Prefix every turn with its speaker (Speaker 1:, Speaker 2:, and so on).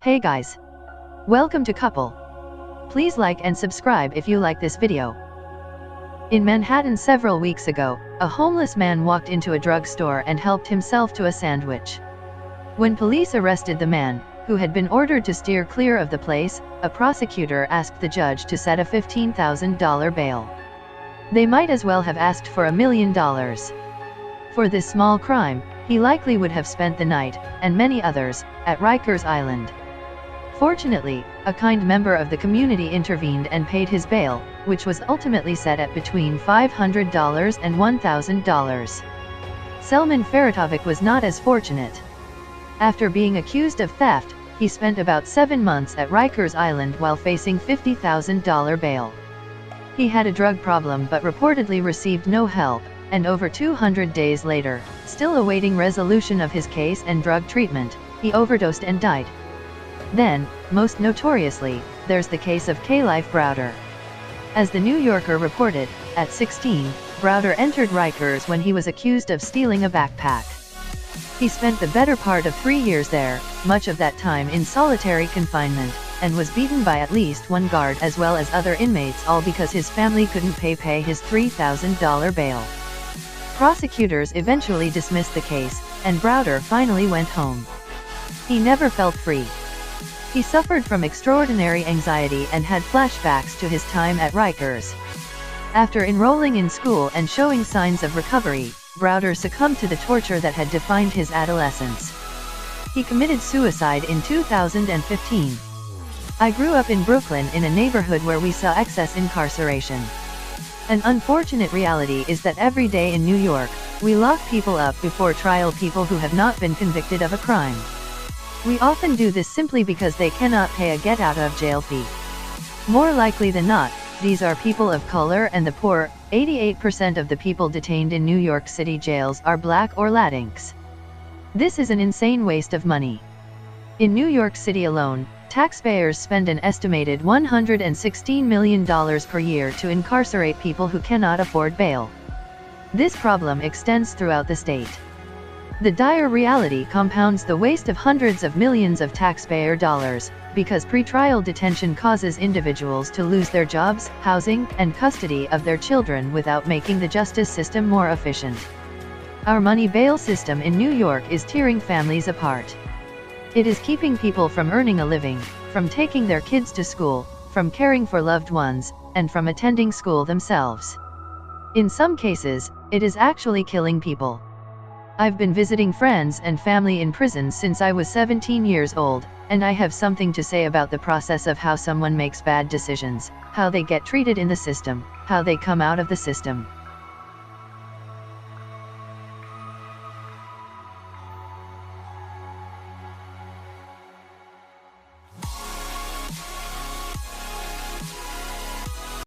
Speaker 1: Hey guys! Welcome to Couple. Please like and subscribe if you like this video. In Manhattan several weeks ago, a homeless man walked into a drugstore and helped himself to a sandwich. When police arrested the man, who had been ordered to steer clear of the place, a prosecutor asked the judge to set a $15,000 bail. They might as well have asked for $1 million. For this small crime, he likely would have spent the night, and many others, at Rikers Island. Fortunately, a kind member of the community intervened and paid his bail, which was ultimately set at between $500 and $1,000. Selman Feratovic was not as fortunate. After being accused of theft, he spent about 7 months at Rikers Island while facing $50,000 bail. He had a drug problem but reportedly received no help, and over 200 days later, still awaiting resolution of his case and drug treatment, he overdosed and died. Then, most notoriously, there's the case of Kalief Browder. As the New Yorker reported, at 16, Browder entered Rikers when he was accused of stealing a backpack. He spent the better part of 3 years there, much of that time in solitary confinement, and was beaten by at least one guard as well as other inmates, all because his family couldn't pay his $3,000 bail. Prosecutors eventually dismissed the case, and Browder finally went home. He never felt free. He suffered from extraordinary anxiety and had flashbacks to his time at Rikers. After enrolling in school and showing signs of recovery, Browder succumbed to the torture that had defined his adolescence. He committed suicide in 2015. I grew up in Brooklyn in a neighborhood where we saw excess incarceration. An unfortunate reality is that every day in New York, we lock people up before trial, people who have not been convicted of a crime. We often do this simply because they cannot pay a get-out-of-jail fee. More likely than not, these are people of color and the poor. 88% of the people detained in New York City jails are Black or Latinx. This is an insane waste of money. In New York City alone, taxpayers spend an estimated $116 million per year to incarcerate people who cannot afford bail. This problem extends throughout the state. The dire reality compounds the waste of hundreds of millions of taxpayer dollars, because pretrial detention causes individuals to lose their jobs, housing, and custody of their children without making the justice system more efficient. Our money bail system in New York is tearing families apart. It is keeping people from earning a living, from taking their kids to school, from caring for loved ones, and from attending school themselves. In some cases, it is actually killing people. I've been visiting friends and family in prisons since I was 17 years old, and I have something to say about the process of how someone makes bad decisions, how they get treated in the system, how they come out of the system.